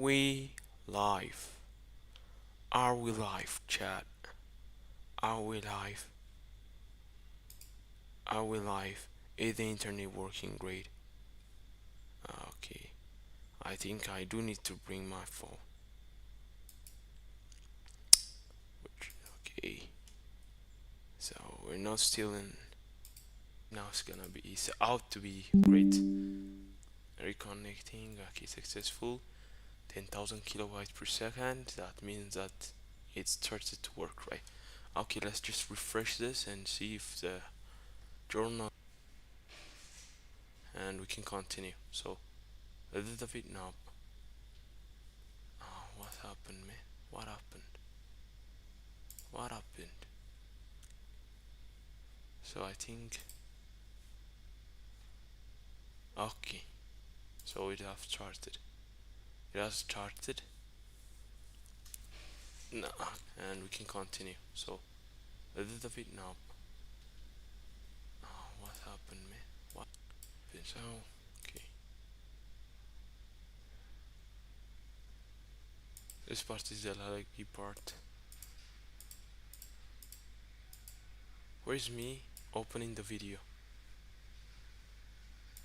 We live. Are we live, chat? Are we live? Are we live? Is the internet working great? Okay. I think I do need to bring my phone. Okay. So we're not still in. Now it's gonna be. It's out to be great. Reconnecting. Okay, successful. 10,000 kilobytes per second. That means that it started to work, right? Okay, let's just refresh this and see if the journal, and we can continue. So a little bit now. Oh, what happened, man? What happened? What happened? So I think, okay. So it have started. It has started. No, and we can continue. So a little bit now. Oh, what happened, man? What happened? So okay, this part is the laggy part. Where's me opening the video?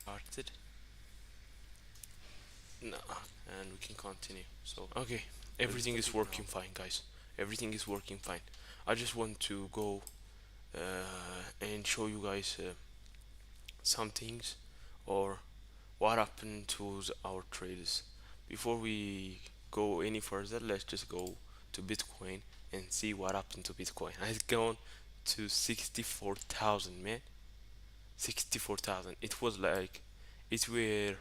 Started. No, and we can continue. So okay, everything is working fine, guys. Everything is working fine. I just want to go and show you guys some things, or what happened to our traders. Before we go any further, let's just go to Bitcoin and see what happened to Bitcoin. It's gone to 64,000, man. 64,000. It was like, it were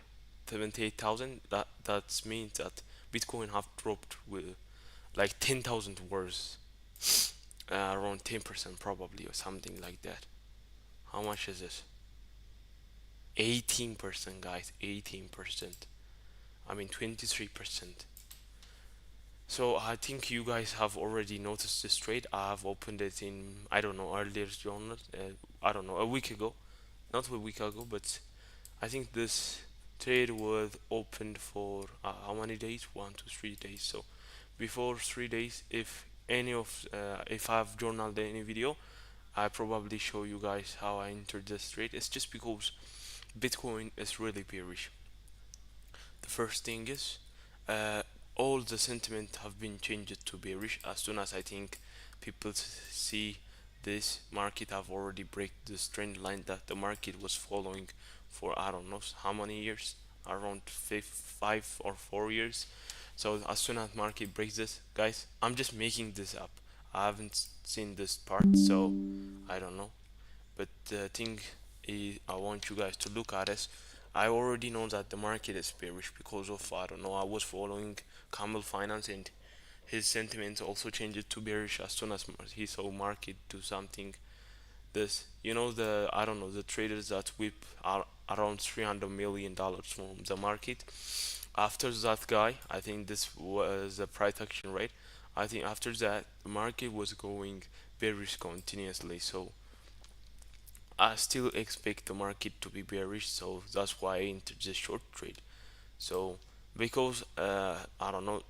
78,000. That means that Bitcoin have dropped with like 10,000 words, around 10% probably, or something like that. How much is this? 18%, guys. 18%. I mean 23%. So I think you guys have already noticed this trade. I have opened it in, I don't know, earlier journal. I don't know, a week ago. Not a week ago, but I think this trade was opened for how many days? 1 to 3 days. So before 3 days, if I've journaled any video, I probably show you guys how I entered this trade. It's just because Bitcoin is really bearish. The first thing is, uh, all the sentiment have been changed to bearish as soon as I think people see this market have already break this trend line that the market was following for I don't know how many years, around 5 or 4 years. So as soon as market breaks this, guys, I'm just making this up. I haven't seen this part, so I don't know. But the thing is, I want you guys to look at is, I already know that the market is bearish because of, I don't know, I was following Camel Finance, and his sentiments also changed to bearish as soon as he saw market do something. This, the, I don't know, the traders that whip are around $300 million from the market. After that guy, I think this was the price action rate. I think after that the market was going bearish continuously. So I still expect the market to be bearish, so that's why I entered the short trade. So because I don't know,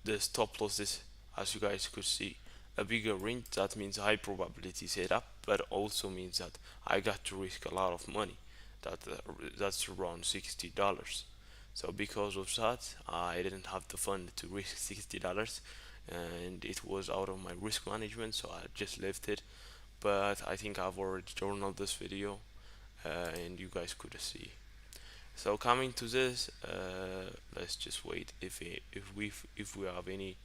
the stop loss is, as you guys could see, a bigger range. That means high probability setup, but also means that I got to risk a lot of money. That's around $60. So because of that, I didn't have the fund to risk $60, and it was out of my risk management, so I just left it. But I think I've already journaled this video, and you guys could see. So coming to this, let's just wait if we have any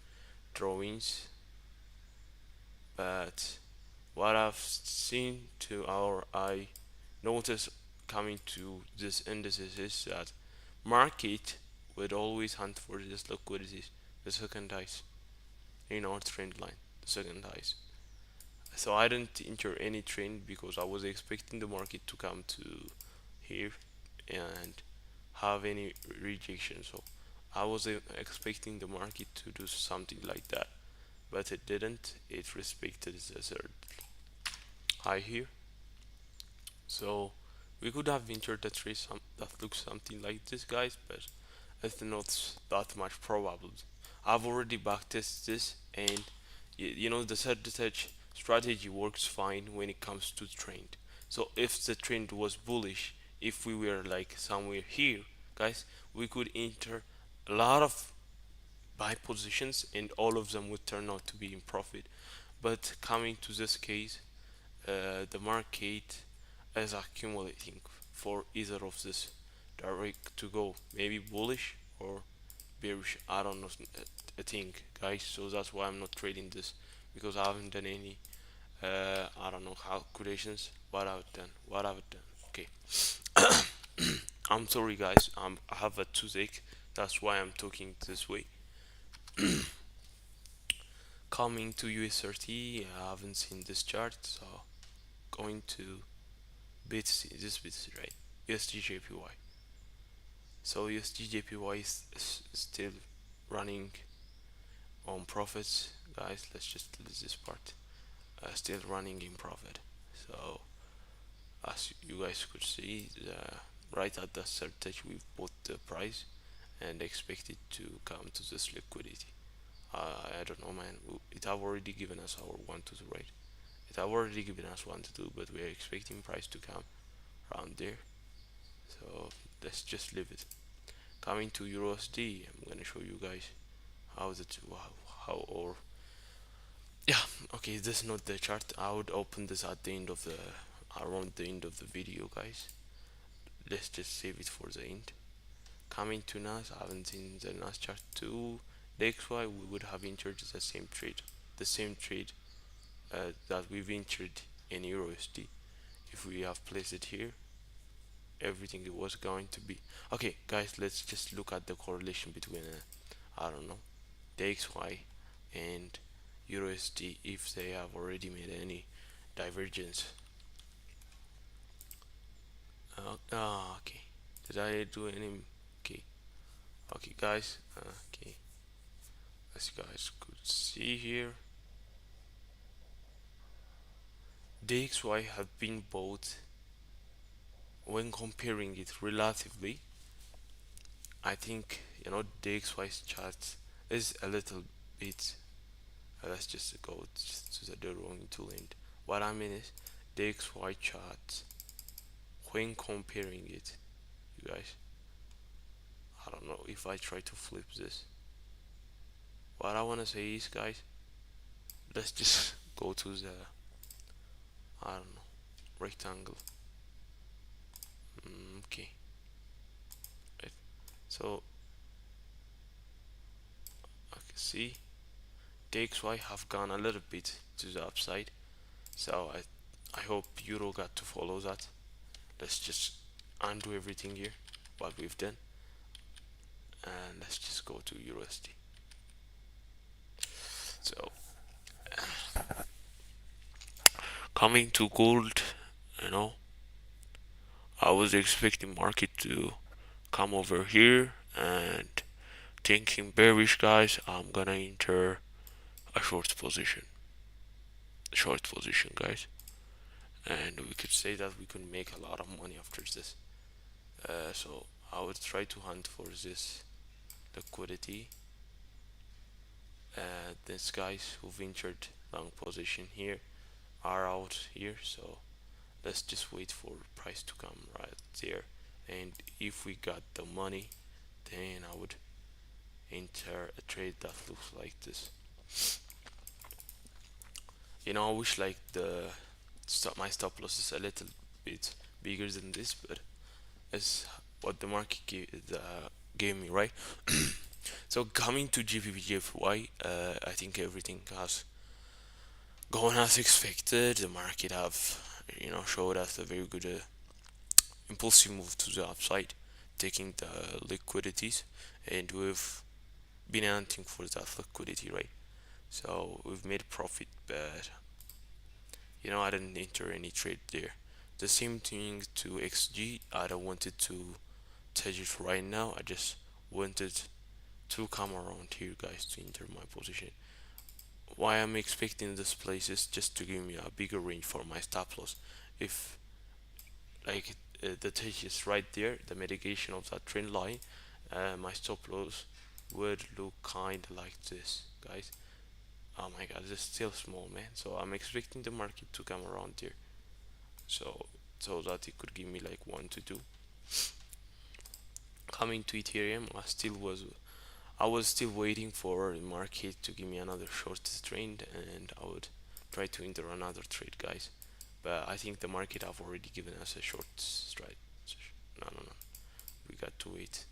drawings. But what I've seen to our eye, notice coming to this indices is that market would always hunt for this liquidity, the second highs in our trend line, the second highs. So I didn't enter any trend because I was expecting the market to come to here and have any rejection. So I was expecting the market to do something like that, but it didn't. It respected the third high here. So we could have entered a trade that looks something like this, guys, but it's not that much probable. I've already backtested this, and the set the touch strategy works fine when it comes to trend. So if the trend was bullish, if we were like somewhere here, guys, we could enter a lot of buy positions, and all of them would turn out to be in profit. But coming to this case, the market is accumulating for either of this direct to go, maybe bullish or bearish. I don't know a thing, guys. So that's why I'm not trading this, because I haven't done any I don't know calculations. What I've done. Okay. I'm sorry, guys. I have a toothache. That's why I'm talking this way. Coming to US30, I haven't seen this chart, so going to BTC. This BTC, right? USDJPY. So USDJPY is still running on profits, guys. Let's just delete this part. Still running in profit. So as you guys could see, right at the stage we've bought the price and expect it to come to this liquidity. I don't know, man. It have already given us our 1 to 2, right? It have already given us 1 to 2, but we are expecting price to come around there. So let's just leave it. Coming to USD, I'm gonna show you guys how the how or yeah. Okay, this is not the chart. I would open this at the end of the around the end of the video, guys. Let's just save it for the end. Coming to NAS, I haven't seen the NAS chart too. The XY, we would have entered the same trade that we've entered in USD. If we have placed it here, everything it was going to be okay, guys. Let's just look at the correlation between I don't know, the XY and USD, if they have already made any divergence. Okay, did I do any? Okay, okay, guys. Okay, as you guys could see here, the XY have been bought. When comparing it relatively, I think the XY chart is a little bit. Let's just go to the drawing tool, and what I mean is the XY chart. When comparing it, you guys, I don't know if I try to flip this. What I wanna say is, guys, let's just go to the I don't know rectangle. Okay, right. So I can see the XY have gone a little bit to the upside. So I hope Euro got to follow that. Let's just undo everything here, what we've done, and let's just go to USD. So coming to gold, you know, I was expecting market to come over here and thinking bearish, guys. I'm gonna enter a short position, guys, and we could say that we could make a lot of money after this. So I would try to hunt for this liquidity. These guys who ventured long position here are out here, so let's just wait for price to come right there, and if we got the money, then I would enter a trade that looks like this. I wish like the my stop loss is a little bit bigger than this, but it's what the market gave me, right? So coming to GBPJPY, I think everything has gone as expected. The market have showed us a very good impulsive move to the upside, taking the liquidities, and we've been hunting for that liquidity, right? So we've made profit, but I didn't enter any trade there. The same thing to XG. I don't wanted to touch it right now. I just wanted to come around here, guys, to enter my position. Why I'm expecting this place is just to give me a bigger range for my stop loss. If like the touch is right there, the mitigation of that trend line, my stop loss would look kind of like this, guys. Oh my god, it's still small, man. So I'm expecting the market to come around here, so that it could give me like one to two. Coming to Ethereum, I was still waiting for the market to give me another short trend, and I would try to enter another trade, guys. But I think the market have already given us a short strike. No, no, no. We got to wait.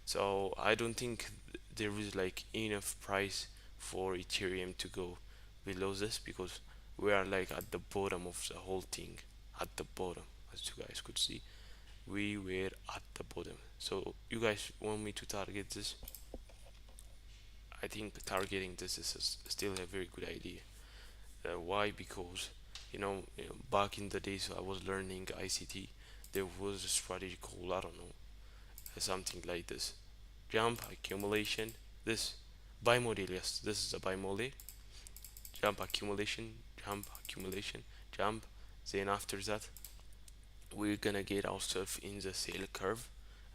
So I don't think there is like enough price for Ethereum to go below this, because we are like at the bottom of the whole thing. At the bottom, as you guys could see, we were at the bottom. So you guys want me to target this? I think targeting this is still a very good idea. Why? Because back in the days I was learning ICT, there was a strategy called, I don't know, something like this: jump, accumulation, this buy model. Yes, this is a buy model. Jump, accumulation, jump, accumulation, jump. Then after that, we're gonna get ourselves in the sale curve,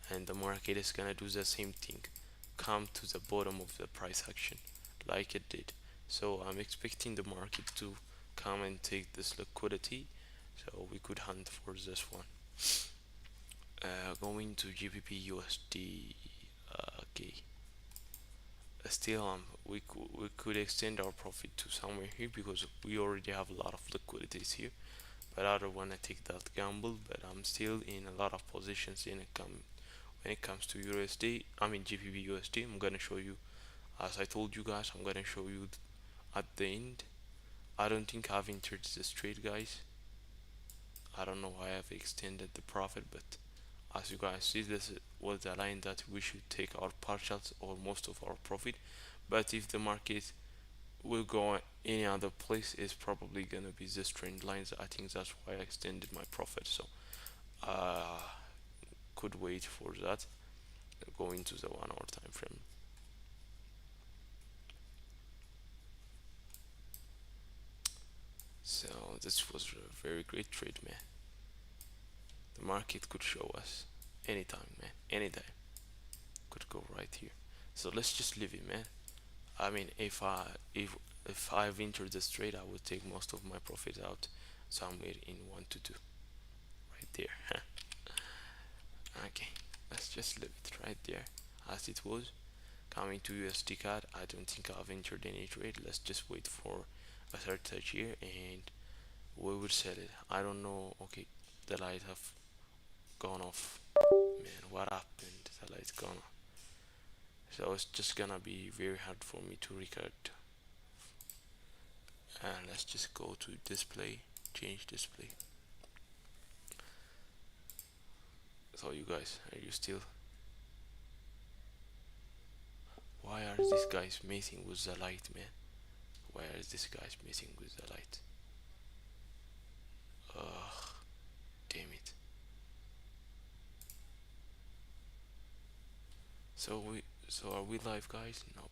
and the market is gonna do the same thing, come to the bottom of the price action like it did. So I'm expecting the market to come and take this liquidity, so we could hunt for this one. Going to GBP USD. Okay, still we could extend our profit to somewhere here, because we already have a lot of liquidities here, but I don't want to take that gamble. But I'm still in a lot of positions when it comes to USD. I mean GBP USD. I'm gonna show you, as I told you guys, I'm gonna show you at the end. I don't think I've entered this trade, guys. I don't know why I've extended the profit, but as you guys see, this was the line that we should take our partials or most of our profit. But if the market will go any other place, it's probably gonna be this trend lines. I think that's why I extended my profit. So uh could wait for that. Going to the 1 hour time frame. So this was a very great trade, man. The market could show us anytime, man. Anytime could go right here. So let's just leave it, man. I mean, if I've entered this trade, I would take most of my profit out somewhere in 1 to 2, right there. Okay, let's just leave it right there as it was. Coming to USD CAD, I don't think I've entered any trade. Let's just wait for a third touch here, and we will sell it. I don't know. Okay, the light have gone off. Man, what happened? The light's gone off. So it's just gonna be very hard for me to record. And let's just go to display, change display. So you guys, are you still? Why are these guys messing with the light, man? Why are these guys messing with the light? Ugh, damn it. So are we live, guys? Nope.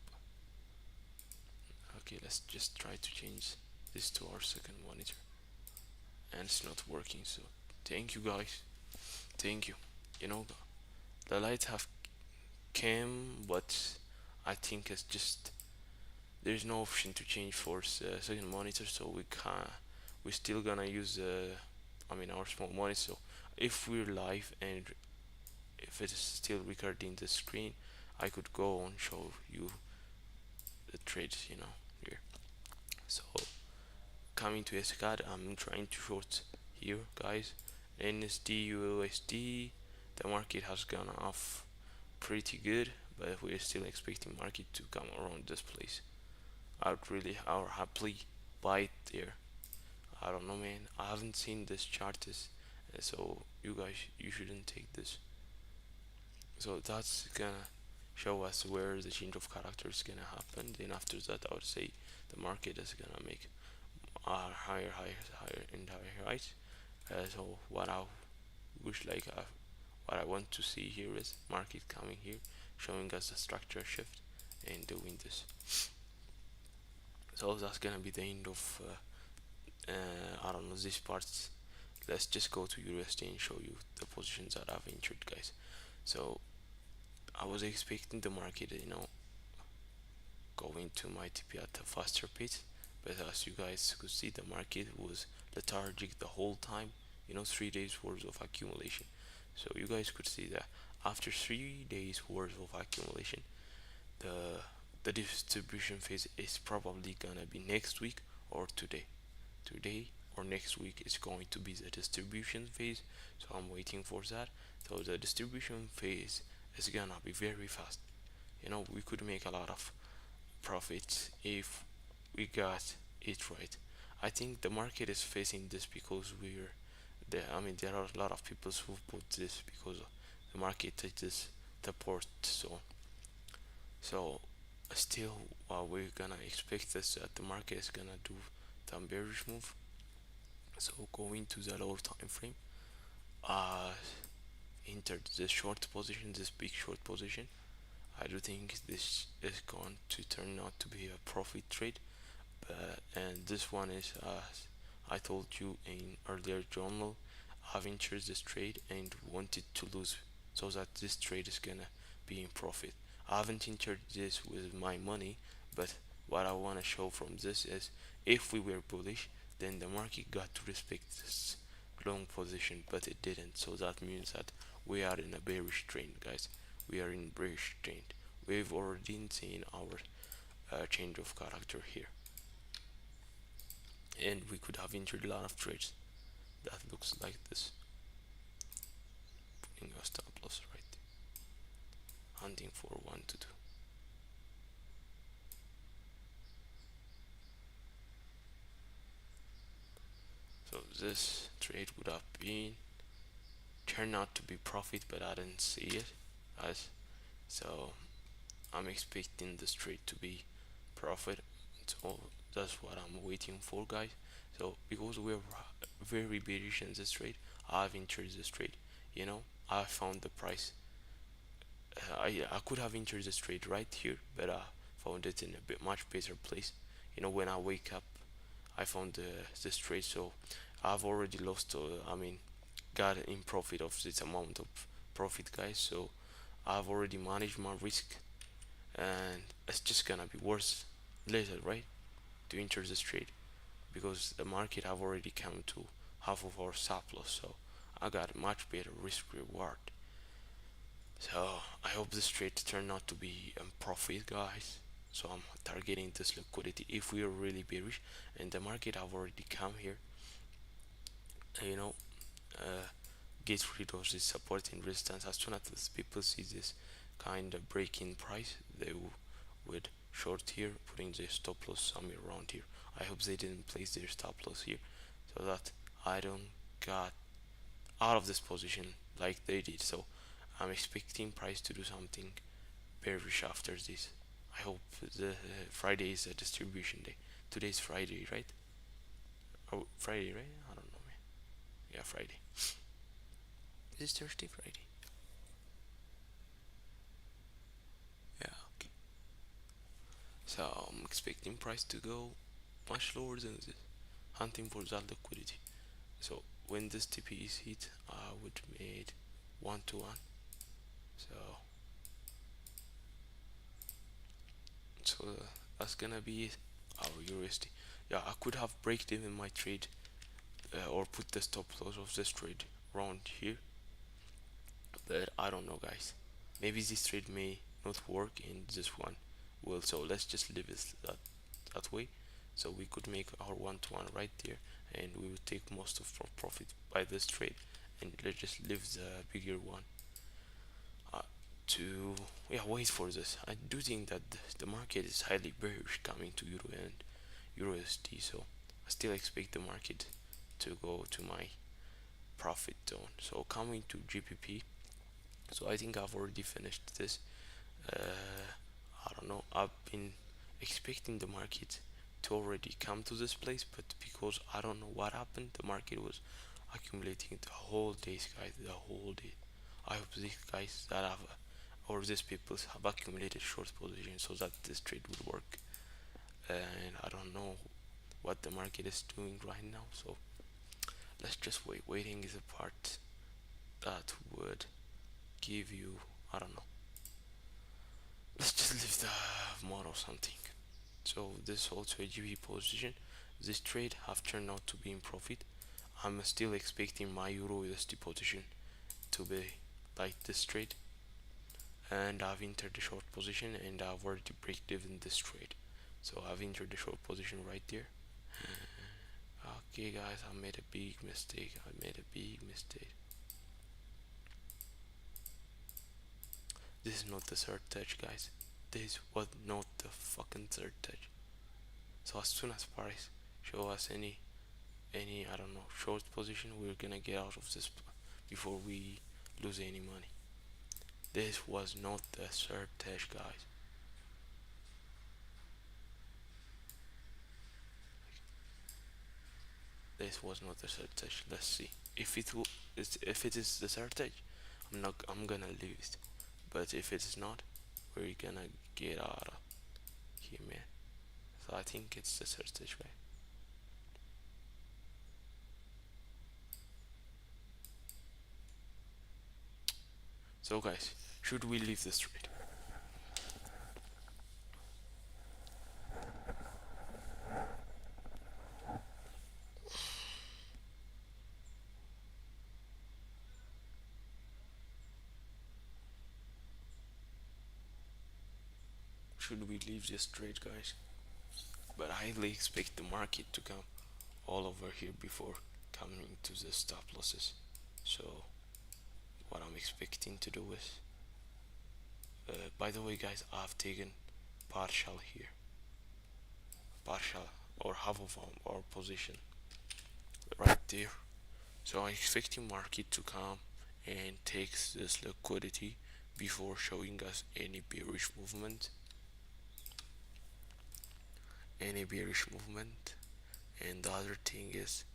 Okay, let's just try to change this to our second monitor, and it's not working. So thank you, guys. Thank you. You know, the lights have came, but I think it's just there's no option to change for second monitor, so we're still gonna use I mean our small monitor. So if we're live and if it is still recording the screen, I could go and show you the trades, here. So coming to SCAD, I'm trying to short here, guys. NSD USD, the market has gone off pretty good, but we're still expecting market to come around this place. I'd happily buy it there. I don't know, man. I haven't seen this chart, so you guys, you shouldn't take this. So that's gonna show us where the change of character is gonna happen. Then after that, I would say the market is gonna make higher, higher, higher, and higher heights. So wish like what I want to see here is market coming here, showing us the structure shift and doing this. So that's gonna be the end of I don't know these parts. Let's just go to USD and show you the positions that I've entered, guys. So I was expecting the market, going to my TP at a faster pace, but as you guys could see, the market was lethargic the whole time. 3 days worth of accumulation. So you guys could see that after 3 days worth of accumulation, the the distribution phase is probably gonna be next week or today. Today or next week is going to be the distribution phase. So I'm waiting for that. So the distribution phase is gonna be very fast. We could make a lot of profits if we got it right. I think the market is facing this because we're there. I mean, there are a lot of people who put this because the market touches the port. So still, we're gonna expect this that the market is gonna do the bearish move. So going to the lower time frame, uh, entered this short position, this big short position. I do think this is going to turn out to be a profit trade. And this one is, I told you in earlier journal, I've entered this trade and wanted to lose, so that this trade is gonna be in profit. I haven't entered this with my money, but what I want to show from this is, if we were bullish, then the market got to respect this long position, but it didn't. So that means that we are in a bearish trend, guys. We are in bearish trend. We've already seen our change of character here, and we could have entered a lot of trades that looks like this. Putting a stop loss right there. Hunting for 1 to 2. So this trade would have been turned out to be profit, but I didn't see it, guys. So I'm expecting this trade to be profit. So that's what I'm waiting for, guys. So because we're very bearish in this trade, I've entered this trade. I found the price. I could have entered this trade right here, but I found it in a bit much better place. When I wake up, I found this trade, so I've already lost. I mean, got in profit of this amount of profit, guys. So I've already managed my risk, and it's just gonna be worse later, right? To enter this trade, because the market have already come to half of our stop loss, so I got a much better risk reward. So I hope this trade turn out to be a profit, guys. So I'm targeting this liquidity if we are really bearish, and the market have already come here, you know uh, get rid of this support and resistance. As soon as people see this kind of breaking price, they would short here, putting their stop loss somewhere around here. I hope they didn't place their stop loss here, so that I don't got out of this position like they did. So I'm expecting price to do something bearish after this. I hope the Friday is a distribution day. Today's Friday, right? Oh, Friday, right? I don't know, man. Yeah, Friday. Is it Thursday, Friday? Yeah, okay. So I'm expecting price to go much lower than this, hunting for that liquidity. So when this TP is hit, I would made 1 to 1. So that's gonna be it. Our USD. Yeah, I could have break even my trade, or put the stop loss of this trade around here, but I don't know, guys. Maybe this trade may not work and this one will. So let's just leave it that way. So we could make our 1 to 1 right there, and we will take most of our profit by this trade, and let's just leave the bigger one uh, to, yeah, wait for this. I do think that the market is highly bearish coming to Euro and USD, so I still expect the market to go to my profit zone. So coming to GBP, so I think I've already finished this. I don't know, I've been expecting the market to already come to this place, but because I don't know what happened, the market was accumulating the whole day, guys, the whole day. I hope these guys that have, or these people have accumulated short positions so that this trade would work. And I don't know what the market is doing right now, so let's just wait. Waiting is a part that would give you, I don't know, let's just leave the model something. So this also a GP position. This trade have turned out to be in profit. I'm still expecting my Euro USD position to be like this trade, and I've entered the short position and I've already break even this trade. So I've entered the short position right there. Okay guys, I made a big mistake. I made a big mistake. This is not the third touch, guys. This was not the fucking third touch. So as soon as Paris show us any I don't know short position, we're gonna get out of this before we lose any money. This was not the third touch, guys. This was not the third touch. Let's see if if it is the third touch. I'm gonna lose. But if it is not, we're gonna get out of here, man. So I think it's the third touch, right? So guys, should we leave this trade? Should we leave this trade, guys? But I highly expect the market to come all over here before coming to the stop losses. So what I'm expecting to do is, by the way, guys, I've taken partial here, partial or half of our position right there. So I'm expecting market to come and takes this liquidity before showing us any bearish movement. And the other thing is,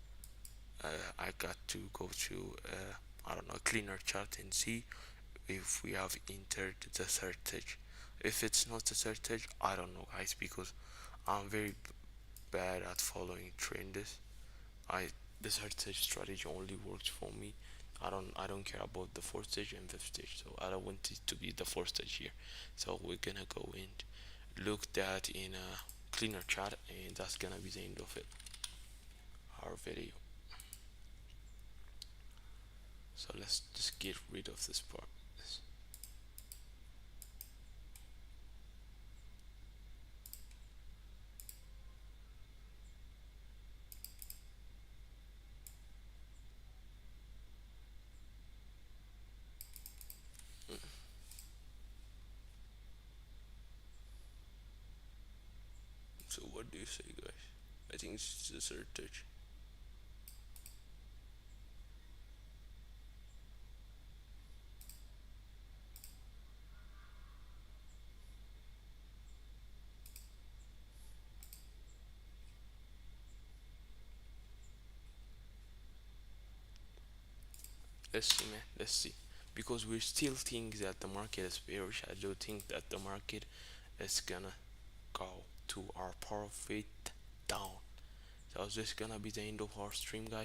I got to go to I don't know, cleaner chart and see if we have entered the third stage. If it's not the third stage, I don't know, guys, because I'm very bad at following trends. I The third stage strategy only works for me. I don't care about the fourth stage and fifth stage, so I don't want it to be the fourth stage here. So we're gonna go and look that in a cleaner chart, and that's gonna be the end of it, our video. So let's just get rid of this part. So what do you say, guys? I think it's the third touch. Let's see, man. Let's see. Because we still think that the market is bearish. I do think that the market is gonna go to our profit down. So this gonna be the end of our stream, guys.